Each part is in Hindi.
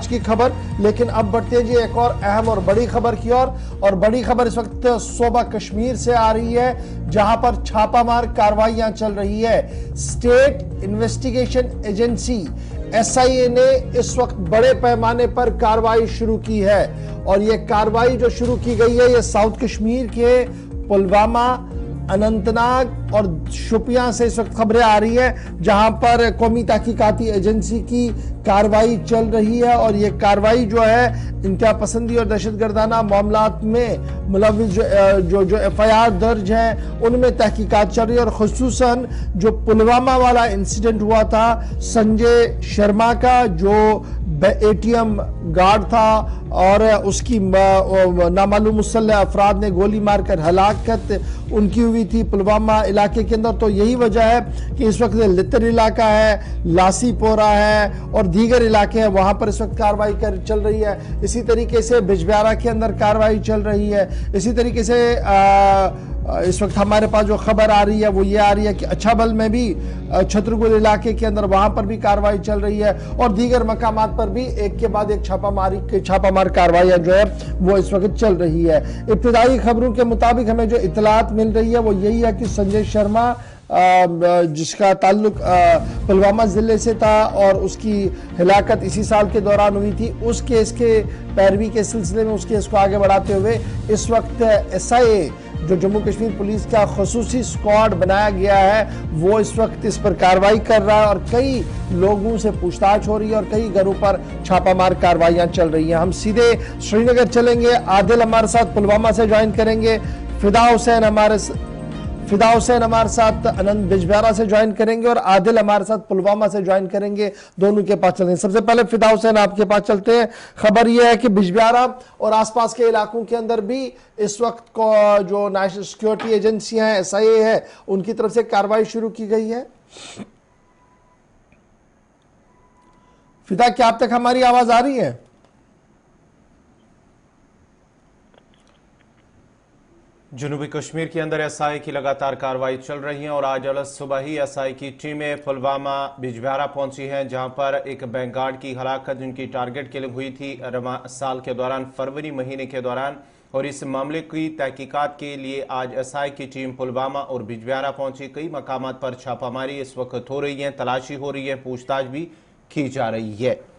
आज की खबर। लेकिन अब बढ़ते हैं जी एक और अहम और बड़ी खबर की ओर। और बड़ी खबर इस वक्त सूबा कश्मीर से आ रही है, जहां पर छापामार कार्रवाइयां चल रही है। स्टेट इन्वेस्टिगेशन एजेंसी SIA ने इस वक्त बड़े पैमाने पर कार्रवाई शुरू की है। और यह कार्रवाई जो शुरू की गई है, यह साउथ कश्मीर के पुलवामा, अनंतनाग और शोपियां से इस वक्त खबरें आ रही है, जहां पर कौमी तहकीकाती एजेंसी की कार्रवाई चल रही है। और यह कार्रवाई जो है इंतहा पसंदी और दहशतगर्दाना मामलात में मुलविस जो FIR दर्ज है उनमें तहकीकात चल रही है। और खुसूसन जो पुलवामा वाला इंसिडेंट हुआ था संजय शर्मा का, जो ATM गार्ड था और उसकी नामालूम मुसल्लह अफराद ने गोली मारकर हलाकत उनकी हुई थी पुलवामा इलाके के अंदर। तो यही वजह है कि इस वक्त लितर इलाका है, लासीपोरा है और दीगर इलाके हैं, वहां पर इस वक्त कार्रवाई चल रही है। इसी तरीके से बिजबियारा के अंदर कार्रवाई चल रही है। इसी तरीके से इस वक्त हमारे पास जो खबर आ रही है वो ये आ रही है कि अच्छाबल में भी छतरगुल इलाके के अंदर वहां पर भी कार्रवाई चल रही है। और दीगर मकामात पर भी एक के बाद एक छापामार कार्रवाइयां जो है वो इस वक्त चल रही है। इब्तिदाई खबरों के मुताबिक हमें जो इतलात मिल रही है वो यही है कि संजय शर्मा जिसका ताल्लुक पुलवामा जिले से था और उसकी हिलाकत इसी साल के दौरान हुई थी, उस केस के पैरवी के सिलसिले में उस केस को आगे बढ़ाते हुए इस वक्त SIA जो जम्मू कश्मीर पुलिस का खसूसी स्क्वाड बनाया गया है वो इस वक्त इस पर कार्रवाई कर रहा है। और कई लोगों से पूछताछ हो रही है और कई घरों पर छापामार कार्रवाइयां चल रही हैं। हम सीधे श्रीनगर चलेंगे, आदिल हमारे साथ पुलवामा से ज्वाइन करेंगे, फिदा हुसैन हमारे साथ अनंत बिजबियारा से ज्वाइन करेंगे और आदिल हमारे साथ पुलवामा से ज्वाइन करेंगे। दोनों के पास चलेंगे। सबसे पहले फिदा हुसैन आपके पास चलते हैं। खबर यह है कि बिजबियारा और आसपास के इलाकों के अंदर भी इस वक्त को जो नेशनल सिक्योरिटी एजेंसियां हैं, SIA है, उनकी तरफ से कार्रवाई शुरू की गई है। फिदा, क्या अब तक हमारी आवाज आ रही है? जनूबी कश्मीर के अंदर SI की लगातार कार्रवाई चल रही है और आज अलग सुबह ही SI की टीमें पुलवामा बिजबियारा पहुंची हैं, जहां पर एक बैंक गार्ड की हलाकत जिनकी टारगेट किलिंग हुई थी साल के दौरान, फरवरी महीने के दौरान। और इस मामले की तहकीकात के लिए आज SI की टीम पुलवामा और बिजबियारा पहुंची। कई मकामात पर छापामारी इस वक्त हो रही है, तलाशी हो रही है, पूछताछ भी की जा रही है।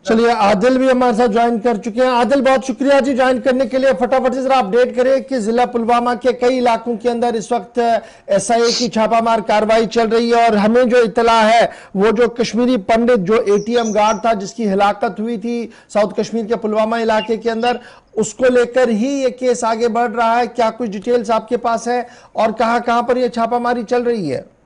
चलिए, आदिल भी हमारे साथ ज्वाइन कर चुके हैं। आदिल, बहुत शुक्रिया जी ज्वाइन करने के लिए। फटाफट से जरा अपडेट करें कि जिला पुलवामा के कई इलाकों के अंदर इस वक्त SIA की छापामार कार्रवाई चल रही है और हमें जो इतला है वो जो कश्मीरी पंडित जो ATM गार्ड था जिसकी हिलाकत हुई थी साउथ कश्मीर के पुलवामा इलाके के अंदर, उसको लेकर ही ये केस आगे बढ़ रहा है। क्या कुछ डिटेल्स आपके पास है और कहां पर यह छापामारी चल रही है?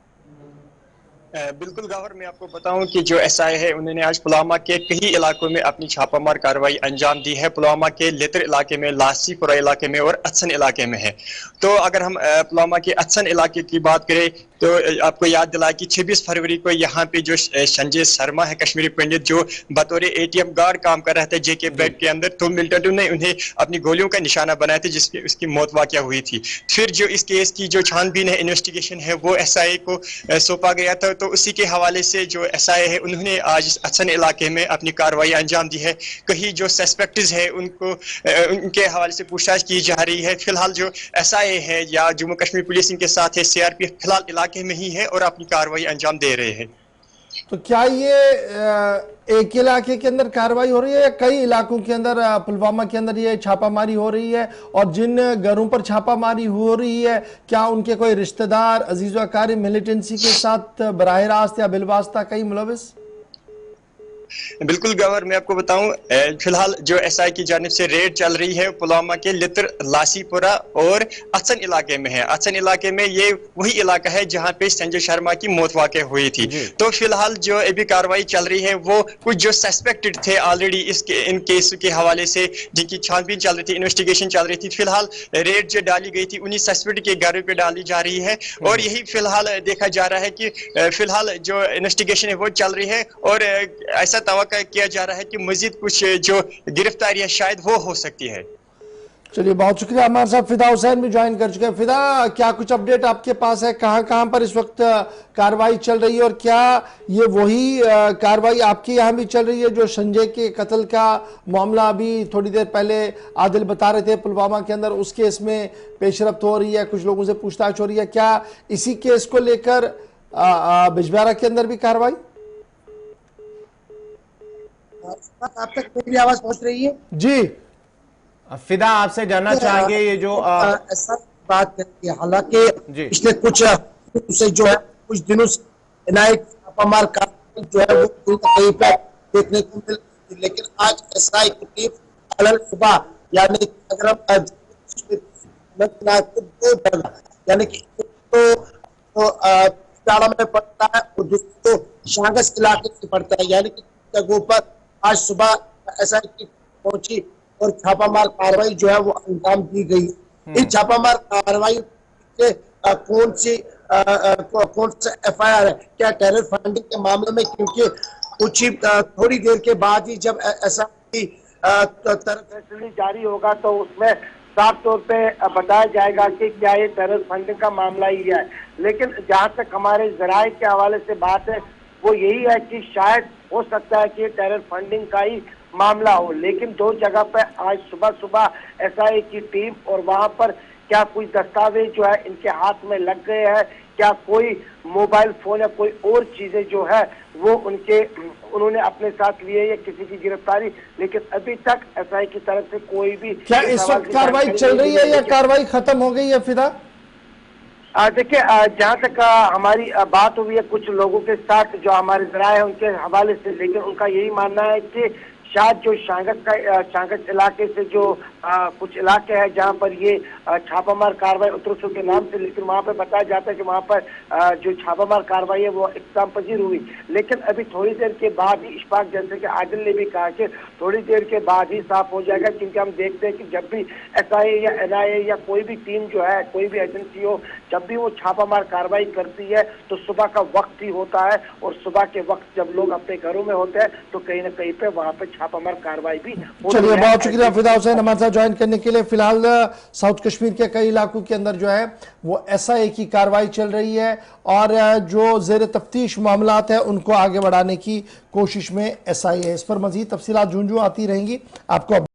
बिल्कुल गौहर, मैं आपको बताऊं कि जो SI है उन्होंने आज पुलवामा के कई इलाकों में अपनी छापामार कार्रवाई अंजाम दी है। पुलवामा के लेतर इलाके में, लासीपुरा इलाके में और अच्छन इलाके में है। तो अगर हम पुलवामा के अच्छन इलाके की बात करें तो आपको याद दिलाया कि 26 फरवरी को यहाँ पे जो संजय शर्मा है कश्मीरी पंडित, जो बतौर ATM गार्ड काम कर रहे थे JK बैंक के अंदर, तो मिलिटेंटों ने उन्हें अपनी गोलियों का निशाना बनाया था जिसकी उसकी मौत वाक़या हुई थी। फिर जो इस केस की जो छानबीन है, इन्वेस्टिगेशन है, वो SIA को सौंपा गया था। तो उसी के हवाले से जो SIA है उन्होंने आज अच्छन इलाके में अपनी कार्रवाई अंजाम दी है। कहीं जो सस्पेक्ट्स है उनको उनके हवाले से पूछताछ की जा रही है। फिलहाल जो SIA है या जम्मू कश्मीर पुलिस इनके साथ है, CRPF फिलहाल इलाके में ही है और अपनी कार्रवाई अंजाम दे रहे हैं। तो क्या ये एक इलाके के अंदर कार्रवाई हो रही है या कई इलाकों के अंदर पुलवामा के अंदर ये छापामारी हो रही है? और जिन घरों पर छापामारी हो रही है क्या उनके कोई रिश्तेदार, अजीज व अकारिब मिलिटेंसी के साथ बराह रास्त या बिलवास्ता कई मुलविस? बिल्कुल गवर, मैं आपको बताऊं, फिलहाल जो SI की जानिब से रेड चल रही है पुलवामा के लितर, लासीपुरा और अच्छन इलाके में है। अच्छन इलाके में ये वही इलाका है जहां पे संजय शर्मा की मौत वाक़ हुई थी। तो फिलहाल जो अभी कार्रवाई चल रही है वो कुछ जो सस्पेक्टेड थे ऑलरेडी इन केस के हवाले से जिनकी छानबीन चल रही थी, इन्वेस्टिगेशन चल रही थी, फिलहाल रेड जो डाली गई थी उन्हीं सस्पेक्ट के घरों पे डाली जा रही है। और यही फिलहाल देखा जा रहा है कि फिलहाल जो इन्वेस्टिगेशन है वो चल रही है और ऐसा तवक्का किया जा रहा है कि मजीद कुछ जो गिरफ्तारियां शायद वो हो सकती है। चलिए, बहुत शुक्रिया। हमारे साथ फिदा हुसैन भी ज्वाइन कर चुके हैं। फिदा, क्या कुछ अपडेट आपके पास है? कहां कहां पर इस वक्त कार्रवाई चल रही है और क्या ये वही कार्रवाई आपके यहाँ भी चल रही है जो संजय के कत्ल का मामला अभी थोड़ी देर पहले आदिल बता रहे थे पुलवामा के अंदर, उस केस में पेशरफ्त हो रही है, कुछ लोगों से पूछताछ हो रही है? क्या इसी केस को लेकर बिजबिहारा के अंदर भी कार्रवाई? आप तक मेरी आवाज पहुंच रही है? जी फिदा, आपसे जानना चाहेंगे ये जो ऐसा बात करती है, हालांकि जी। पिछले कुछ से जो है कुछ दिनों से इनायत छापामार कार्रवाई जो है वो कहीं पे देखने को मिल रही थी, लेकिन आज एसआई की टीम कल सुबह यानी अगर हम यानी कि तो टाड़ा में पड़ता है और दूसरा तो शांगस इलाके से पड़ता है, यानी कि जगहों पर आज सुबह एसआई की पहुंची और छापामार कार्रवाई जो है वो अंजाम दी गई। इन छापामार कार्रवाई से कौन सा एफआईआर है, क्या टेरर फंडिंग के मामले में? क्योंकि कुछ ही थोड़ी देर के बाद ही जब ऐसा जारी होगा तो उसमें साफ तौर पे बताया जाएगा कि क्या ये टेरर फंडिंग का मामला ही है। लेकिन जहां तक हमारे जराये के हवाले से बात है वो यही है कि शायद हो सकता है कि टेरर फंडिंग का ही मामला हो। लेकिन दो जगह पर आज सुबह सुबह एसआई की टीम और वहां पर क्या कोई दस्तावेज जो है इनके हाथ में लग गए हैं, क्या कोई मोबाइल फोन या कोई और चीजें जो है वो उन्होंने अपने साथ लिए या किसी की गिरफ्तारी, लेकिन अभी तक एसआई की तरफ से कोई भी क्या इस वक्त कार्रवाई चल रही है या कार्रवाई खत्म हो गई है? फिदा, देखिए, जहाँ तक हमारी बात हुई है कुछ लोगों के साथ जो हमारे जराये हैं उनके हवाले से, लेकिन उनका यही मानना है कि शायद जो शांगस इलाके से जो कुछ इलाके हैं जहाँ पर ये छापामार कार्रवाई उत्तरसू के नाम से, लेकिन वहाँ पर बताया जाता है कि वहाँ पर जो छापामार कार्रवाई है वो इख्तिताम पजीर हुई। लेकिन अभी थोड़ी देर के बाद ही इशफाक जैसे कि आदिल ने भी कहा कि थोड़ी देर के बाद ही साफ हो जाएगा, क्योंकि हम देखते हैं कि जब भी एसआई या एनआईए या कोई भी टीम जो है, कोई भी एजेंसी हो, जब भी वो छापामार कार्रवाई करती है तो सुबह का वक्त ही होता है, और सुबह के वक्त जब लोग अपने घरों में होते हैं तो कहीं ना कहीं पे वहाँ पे छापामार कार्रवाई भी। चलिए, बहुत शुक्रिया फिदा हुसैन हमारे साथ ज्वाइन करने के लिए। फिलहाल साउथ कश्मीर के कई इलाकों के अंदर जो है वो एसआई की कार्रवाई चल रही है और जो जेर तफ्तीश मामलात है उनको आगे बढ़ाने की कोशिश में एसआई है। इस पर मजीद तफसीलात जूं जूं आती रहेंगी आपको